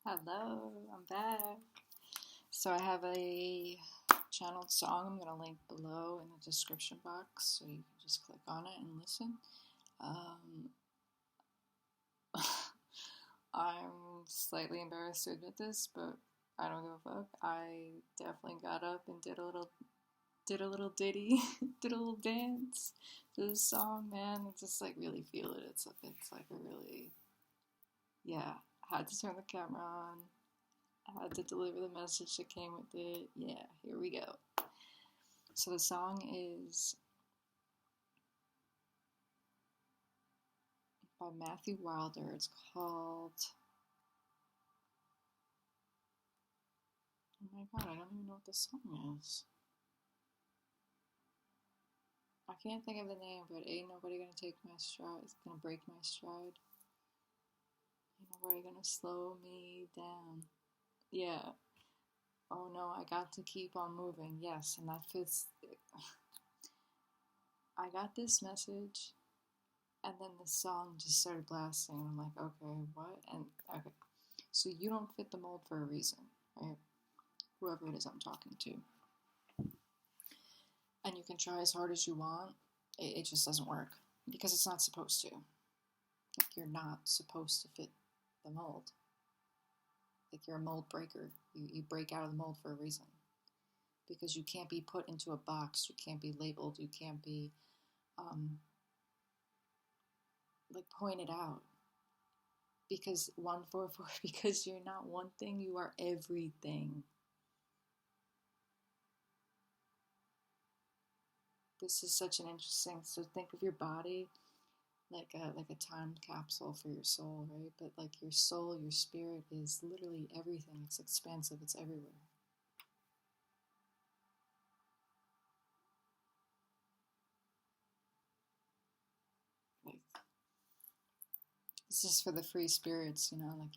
Hello, I'm back. So I have a channeled song I'm going to link below in the description box so you can just click on it and listen. Um, I'm slightly embarrassed to admit this, but I don't give a fuck. I definitely got up and did a little ditty, did a little dance to this song, man. I just like really feel it. It's like a really, yeah. I had to turn the camera on. I had to deliver the message that came with it. Yeah, here we go. So the song is by Matthew Wilder. It's called. Oh my god, I don't even know what the song is. I can't think of the name, but ain't nobody gonna take my stride. It's gonna break my stride. Ain't nobody gonna slow me down. Yeah. Oh no, I got to keep on moving. Yes, and that fits. I got this message, and then the song just started blasting. I'm like, okay, what? And okay, so you don't fit the mold for a reason, right? Whoever it is I'm talking to. And you can try as hard as you want, it just doesn't work because it's not supposed to. Like, you're not supposed to fit the mold. Like, you're a mold breaker. You break out of the mold for a reason. Because you can't be put into a box, you can't be labeled, you can't be like pointed out. Because 144, because you're not one thing, you are everything. This is such an interesting. So think of your body like a time capsule for your soul, right? But like your soul, your spirit is literally everything. It's expansive. It's everywhere. Like, this is for the free spirits, like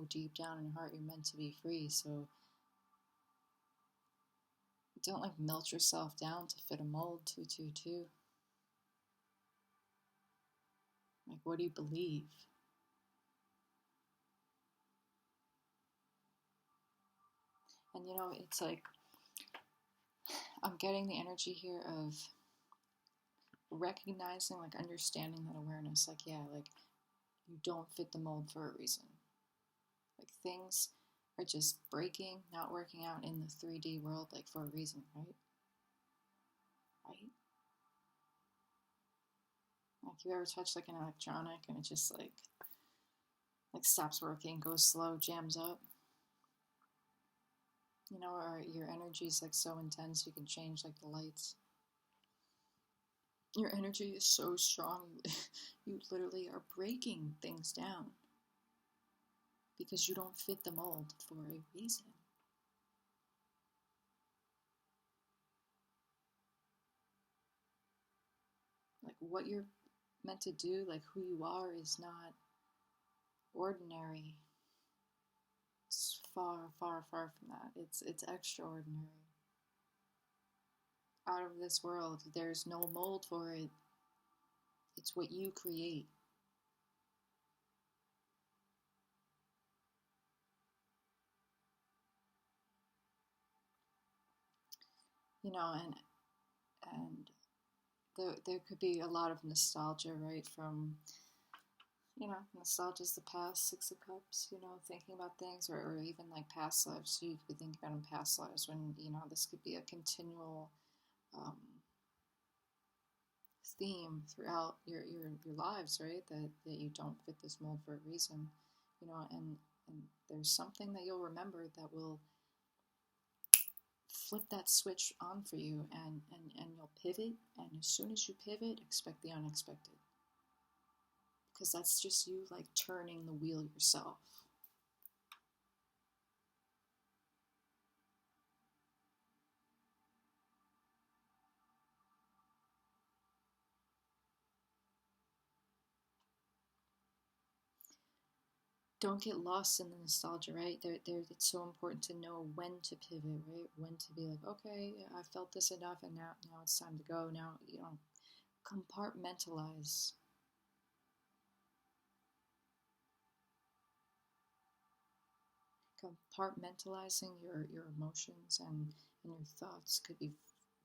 deep down in your heart you're meant to be free. So don't like melt yourself down to fit a mold. 222. Like, what do you believe? And it's like I'm getting the energy here of recognizing, like understanding that awareness. Like, yeah, like you don't fit the mold for a reason. Like, things are just breaking, not working out in the 3D world, like for a reason, right? Right? Like, you ever touch like an electronic and it just like stops working, goes slow, jams up? Or your energy is like so intense you can change like the lights. Your energy is so strong, you literally are breaking things down because you don't fit the mold for a reason. Like, what you're meant to do, like who you are, is not ordinary. It's far, far, far from that. It's extraordinary. Out of this world. There's no mold for it. It's what you create. And there could be a lot of nostalgia, right? From nostalgia is the past, Six of Cups. Thinking about things, or even like past lives. So you could be thinking about in past lives when this could be a continual um, theme throughout your lives, right? That you don't fit this mold for a reason, and there's something that you'll remember that will flip that switch on for you, and you'll pivot, and as soon as you pivot, expect the unexpected, because that's just you like turning the wheel yourself. Don't get lost in the nostalgia, right? It's so important to know when to pivot, right? When to be like, okay, I felt this enough, and now it's time to go. Now, compartmentalize. compartmentalizing your emotions and your thoughts could be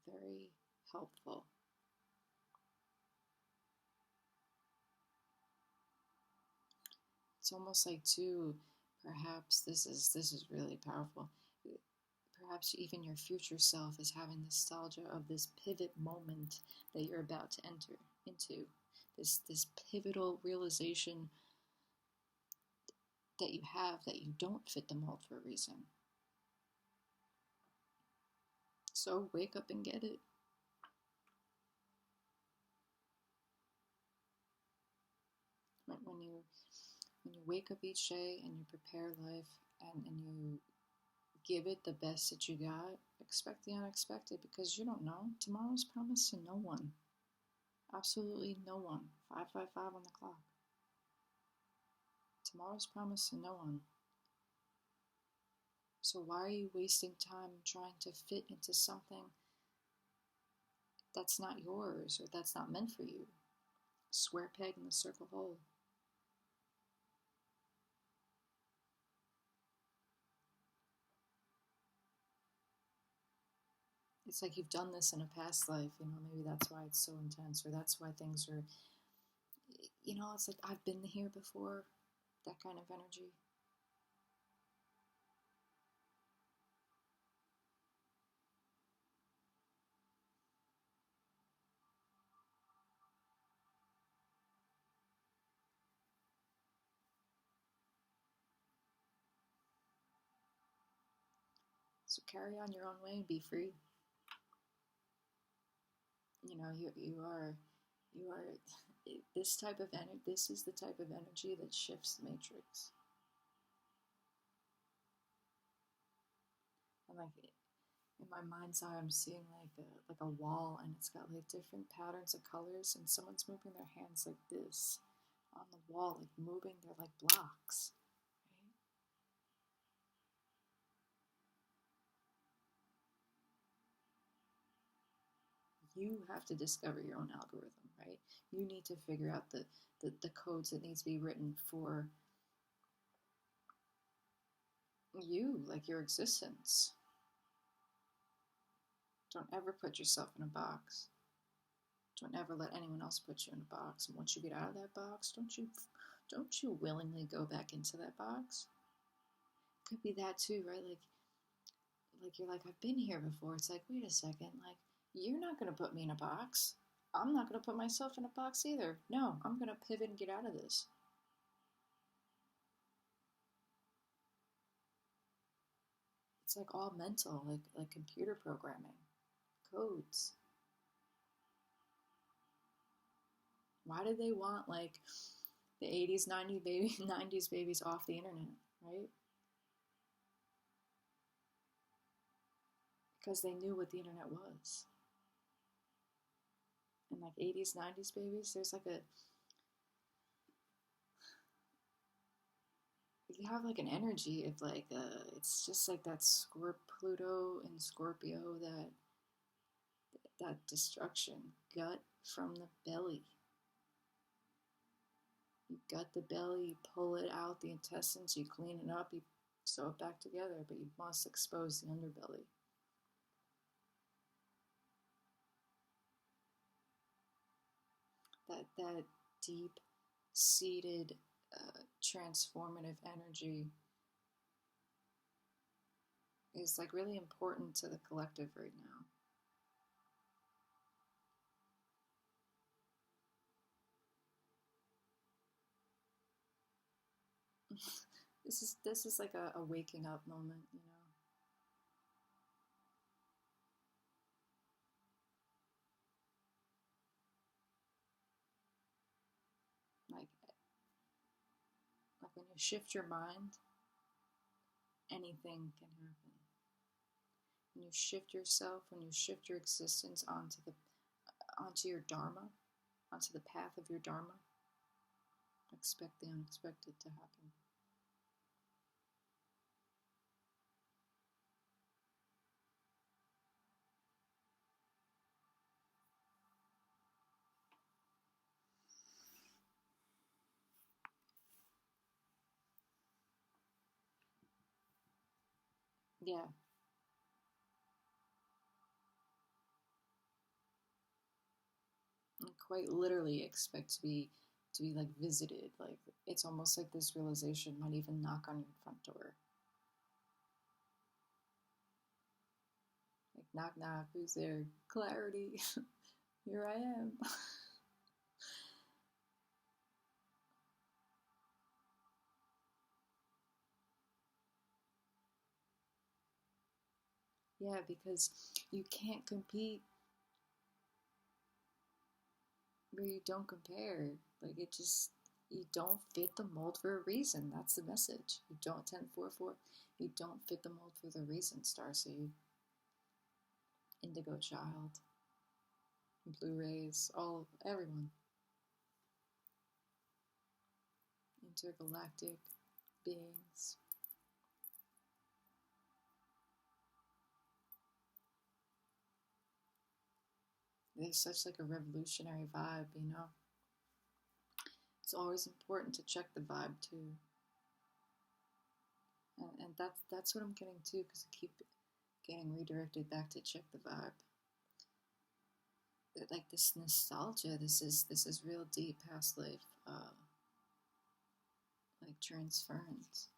very helpful. It's almost like too, perhaps this is really powerful. Perhaps even your future self is having nostalgia of this pivot moment that you're about to enter into. This pivotal realization that you have that you don't fit the mold for a reason. So wake up and get it. When you wake up each day and you prepare life and you give it the best that you got, expect the unexpected because you don't know. Tomorrow's promised to no one. Absolutely no one. 555 on the clock. Tomorrow's promised to no one. So why are you wasting time trying to fit into something that's not yours or that's not meant for you? Square peg in the circle hole. It's like you've done this in a past life, maybe that's why it's so intense, or that's why things are, it's like I've been here before, that kind of energy. So carry on your own way and be free. You are this type of energy. This is the type of energy that shifts the matrix. And like in my mind's eye, I'm seeing like a wall, and it's got like different patterns of colors, and someone's moving their hands like this on the wall, like moving. They're like blocks. Right? You have to discover your own algorithm, right? You need to figure out the codes that needs to be written for you, like your existence. Don't ever put yourself in a box. Don't ever let anyone else put you in a box. And once you get out of that box, don't you willingly go back into that box. Could be that too, right? Like you're like, I've been here before. It's like, wait a second, like you're not gonna put me in a box. I'm not gonna put myself in a box either. No, I'm gonna pivot and get out of this. It's like all mental, like computer programming, codes. Why do they want like the 80s, 90s babies off the internet, right? Because they knew what the internet was. And like 80s, 90s babies, there's like you have like an energy of like it's just like that Pluto and Scorpio, that destruction, gut from the belly. You gut the belly, you pull it out, the intestines, you clean it up, you sew it back together, but you must expose the underbelly. That deep seated transformative energy is like really important to the collective right now. This is like a waking up moment. Like when you shift your mind, anything can happen. When you shift yourself, when you shift your existence onto your dharma, onto the path of your dharma, expect the unexpected to happen. Yeah, and quite literally expect to be like visited. Like it's almost like this realization might even knock on your front door. Like knock knock, who's there? Clarity. Here I am. Yeah, because you can't compete where you don't compare. Like it just you don't fit the mold for a reason. That's the message. You don't 10-4-4. You don't fit the mold for the reason, Starseed. Indigo Child, Blue Rays, all everyone. Intergalactic beings. There's such like a revolutionary vibe, you know. It's always important to check the vibe too, and that's what I'm getting to because I keep getting redirected back to check the vibe. Like this nostalgia, this is real deep past life, like transference.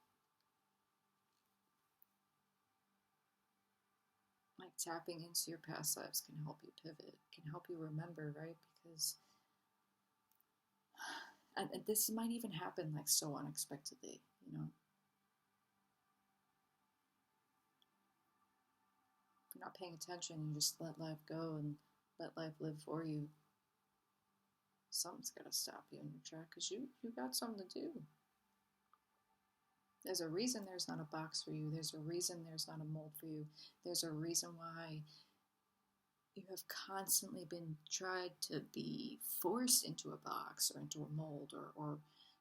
Like tapping into your past lives can help you pivot, can help you remember, right? Because and this might even happen like so unexpectedly, you know. If you're not paying attention, you just let life go and let life live for you. Something's got to stop you in your track because you got something to do. There's a reason there's not a box for you. There's a reason there's not a mold for you. There's a reason why you have constantly been tried to be forced into a box or into a mold or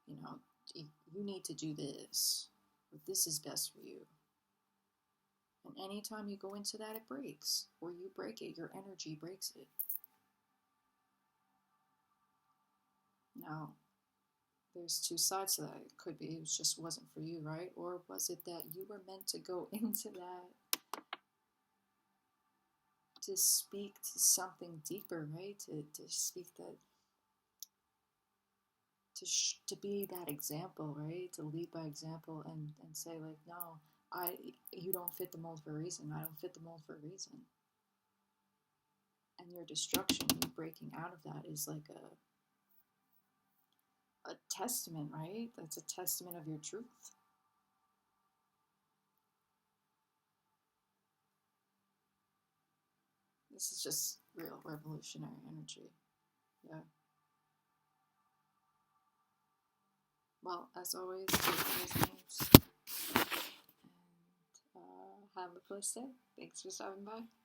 you know, you need to do this or this is best for you. And anytime you go into that, it breaks or you break it. Your energy breaks it. Now, there's two sides to that. It could be it just wasn't for you, right? Or was it that you were meant to go into that to speak to something deeper, right? To speak that to be that example, right? To lead by example and say like, no, I you don't fit the mold for a reason. I don't fit the mold for a reason. And your destruction, you breaking out of that is like a testament, right? That's a testament of your truth. This is just real revolutionary energy. Yeah. Well, as always, take names and have a blessed day. Thanks for stopping by.